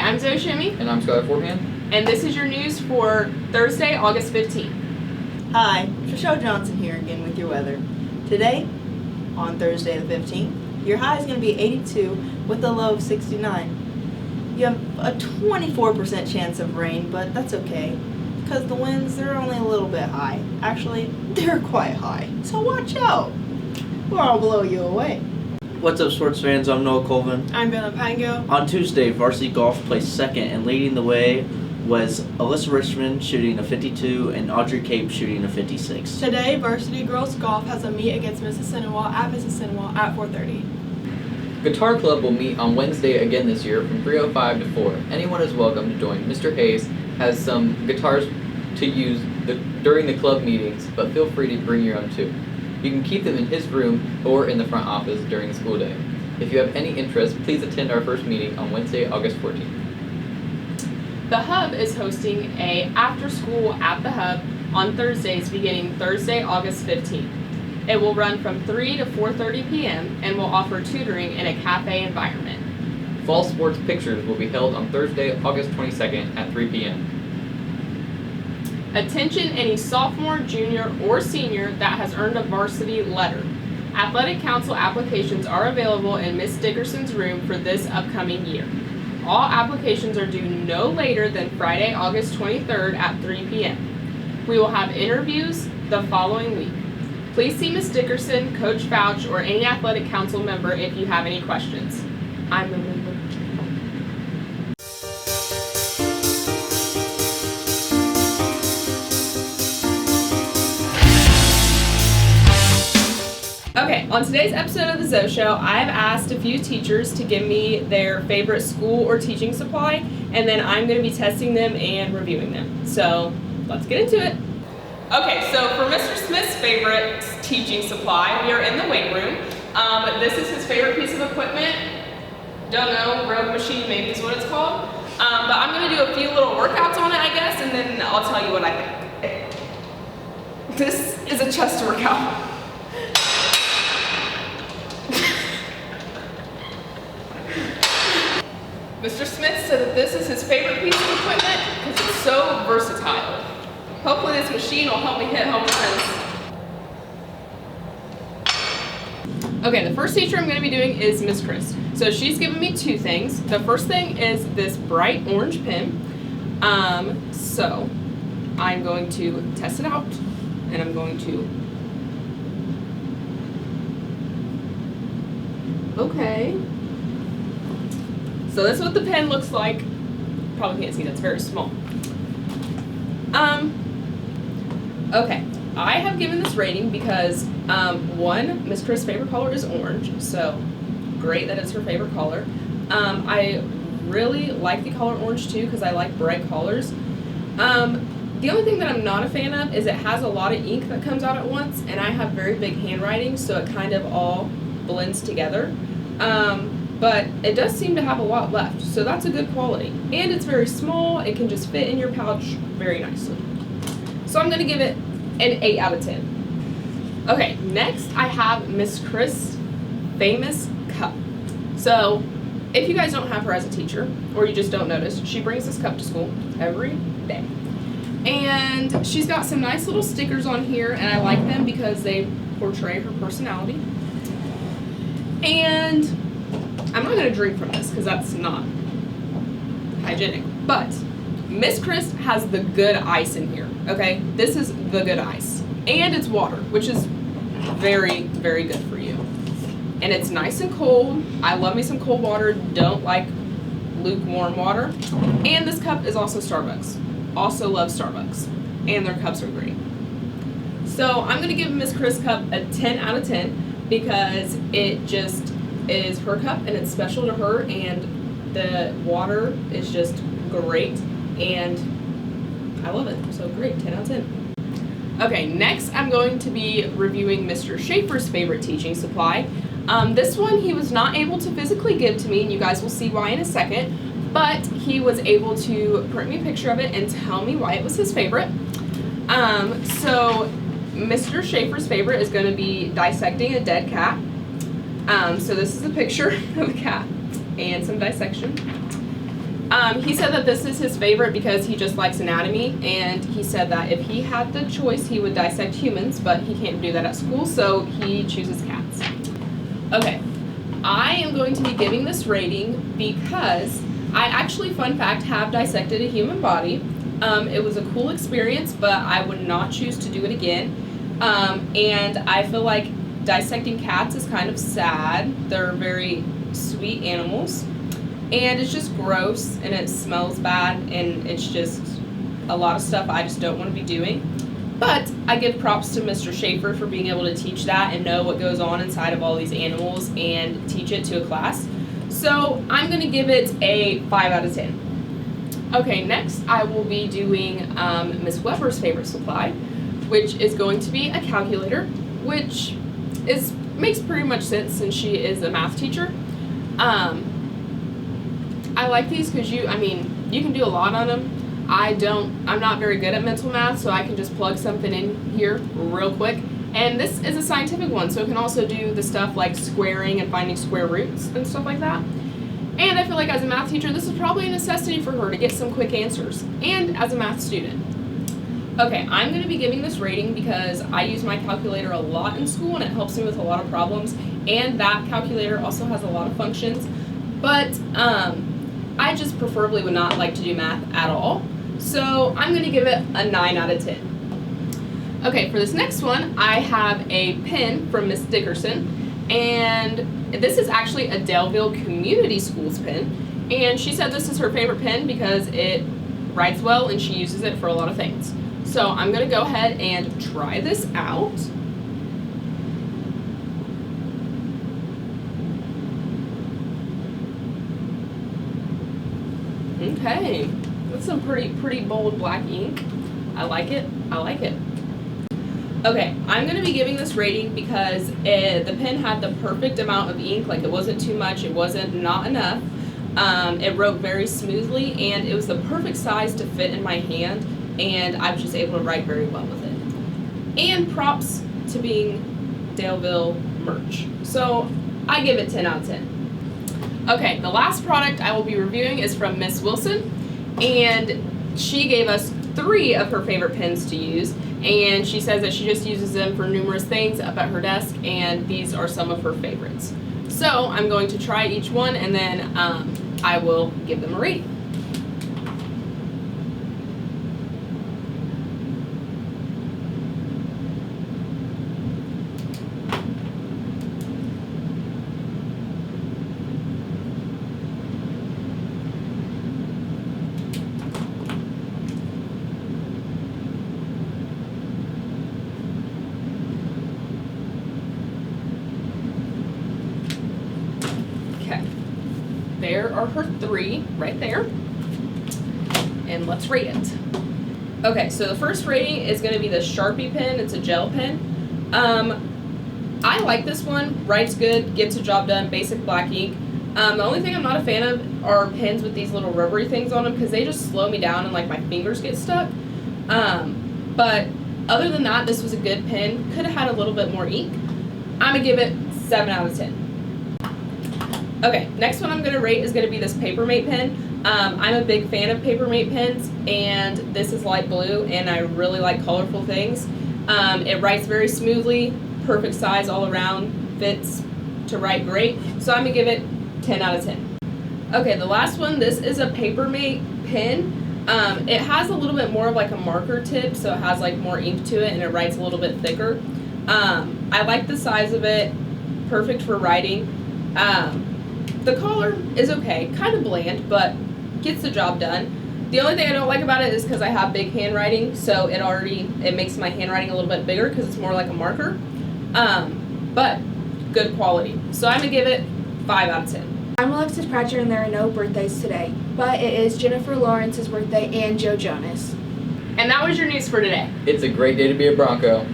I'm Zoe Shimmy. And I'm Skylar Forehand. And this is your news for Thursday, August 15th. Hi, Trishelle Johnson here again with your weather. Today, on Thursday the 15th, your high is going to be 82 with a low of 69. You have a 24% chance of rain, but that's okay because the winds, they're only a little bit high. Actually, they're quite high, so watch out or I'll blow you away. What's up, sports fans? I'm Noah Colvin. I'm Bella Pango. On Tuesday, varsity golf placed second, and leading the way was Alyssa Richmond shooting a 52 and Audrey Cape shooting a 56. Today, varsity girls golf has a meet against Mrs. Sinawal at 4:30. Guitar Club will meet on Wednesday again this year from 3:05 to 4. Anyone is welcome to join. Mr. Hayes has some guitars to use during the club meetings, but feel free to bring your own too. You can keep them in his room or in the front office during the school day. If you have any interest, please attend our first meeting on Wednesday, August 14th. The Hub is hosting a after school at the Hub on Thursdays beginning Thursday, August 15th. It will run from 3 to 4:30 p.m. and will offer tutoring in a cafe environment. Fall sports pictures will be held on Thursday, August 22nd at 3 p.m. Attention any sophomore, junior, or senior that has earned a varsity letter. Athletic Council applications are available in Ms. Dickerson's room for this upcoming year. All applications are due no later than Friday, August 23rd at 3 p.m. We will have interviews the following week. Please see Ms. Dickerson, Coach Fouch, or any Athletic Council member if you have any questions. I'm a member. Okay, on today's episode of the Zoe Show, I've asked a few teachers to give me their favorite school or teaching supply, and then I'm going to be testing them and reviewing them. So, let's get into it. Okay, so for Mr. Smith's favorite teaching supply, we are in the weight room. This is his favorite piece of equipment. Don't know, rogue machine maybe is what it's called. But I'm going to do a few little workouts on it, I guess, and then I'll tell you what I think. This is a chest workout. Mr. Smith said that this is his favorite piece of equipment because it's so versatile. Hopefully this machine will help me hit home runs. Okay, the first teacher I'm going to be doing is Miss Chris. So she's given me two things. The first thing is this bright orange pen. So I'm going to test it out, and I'm going to... Okay. So this is what the pen looks like. Probably can't see, that's very small. Okay, I have given this rating because, one, Miss Chris' favorite color is orange, so great that it's her favorite color. I really like the color orange too because I like bright colors. The only thing that I'm not a fan of is it has a lot of ink that comes out at once, and I have very big handwriting, so it kind of all blends together. But it does seem to have a lot left, so that's a good quality. And it's very small, it can just fit in your pouch very nicely. So I'm gonna give it an 8 out of 10. Okay, next I have Miss Chris' famous cup. So if you guys don't have her as a teacher, or you just don't notice, she brings this cup to school every day. And she's got some nice little stickers on here, and I like them because they portray her personality. And I'm not going to drink from this because that's not hygienic, but Miss Chris has the good ice in here, okay? This is the good ice. And it's water, which is very, very good for you. And it's nice and cold. I love me some cold water, don't like lukewarm water. And this cup is also Starbucks. Also love Starbucks. And their cups are great. So I'm going to give Miss Chris' cup a 10 out of 10 because it just is her cup and it's special to her, and the water is just great and I love it. So great, 10 out of 10. Okay, next I'm going to be reviewing Mr. Schaefer's favorite teaching supply. This one he was not able to physically give to me, and you guys will see why in a second, but he was able to print me a picture of it and tell me why it was his favorite. So Mr. Schaefer's favorite is going to be dissecting a dead cat. So this is a picture of a cat and some dissection. He said that this is his favorite because he just likes anatomy, and he said that if he had the choice, he would dissect humans, but he can't do that at school, so he chooses cats. Okay, I am going to be giving this rating because I actually, fun fact, have dissected a human body. It was a cool experience, but I would not choose to do it again. And I feel like dissecting cats is kind of sad. They're very sweet animals. And it's just gross, and it smells bad, and it's just a lot of stuff I just don't want to be doing. But I give props to Mr. Schaefer for being able to teach that and know what goes on inside of all these animals and teach it to a class. So I'm going to give it a 5 out of 10. Okay, next I will be doing Miss Weber's favorite supply, which is going to be a calculator, which makes pretty much sense since she is a math teacher. I like these because you can do a lot on them. I'm not very good at mental math, so I can just plug something in here real quick. And this is a scientific one, so it can also do the stuff like squaring and finding square roots and stuff like that. And I feel like as a math teacher, this is probably a necessity for her to get some quick answers, and as a math student. Okay, I'm going to be giving this rating because I use my calculator a lot in school, and it helps me with a lot of problems, and that calculator also has a lot of functions. But I just preferably would not like to do math at all. So I'm going to give it a 9 out of 10. Okay, for this next one, I have a pen from Miss Dickerson. And this is actually a Daleville Community Schools pen. And she said this is her favorite pen because it writes well and she uses it for a lot of things. So I'm going to go ahead and try this out. Okay, that's some pretty bold black ink. I like it. Okay, I'm going to be giving this rating because the pen had the perfect amount of ink. Like, it wasn't too much, it wasn't not enough. It wrote very smoothly, and it was the perfect size to fit in my hand, and I was just able to write very well with it. And props to being Daleville merch. So I give it 10 out of 10. Okay, the last product I will be reviewing is from Miss Wilson, and she gave us 3 of her favorite pens to use, and she says that she just uses them for numerous things up at her desk, and these are some of her favorites. So I'm going to try each one, and then I will give them a rating. There are her 3 right there, and let's rate it. Okay, so the first rating is going to be the Sharpie pen. It's a gel pen. I like this one. Writes good, gets a job done, basic black ink. The only thing I'm not a fan of are pens with these little rubbery things on them because they just slow me down and like my fingers get stuck. But other than that, this was a good pen. Could have had a little bit more ink. I'm going to give it 7 out of 10. Okay, next one I'm going to rate is going to be this Papermate pen. I'm a big fan of Papermate pens, and this is light blue, and I really like colorful things. It writes very smoothly, perfect size all around, fits to write great, so I'm going to give it 10 out of 10. Okay, the last one, this is a Papermate pen. It has a little bit more of like a marker tip, so it has like more ink to it, and it writes a little bit thicker. I like the size of it, perfect for writing. The color is okay, kind of bland, but gets the job done. The only thing I don't like about it is because I have big handwriting, so it makes my handwriting a little bit bigger because it's more like a marker. But good quality. So I'm going to give it 5 out of 10. I'm Alexis Pratcher, and there are no birthdays today, but it is Jennifer Lawrence's birthday and Joe Jonas. And that was your news for today. It's a great day to be a Bronco.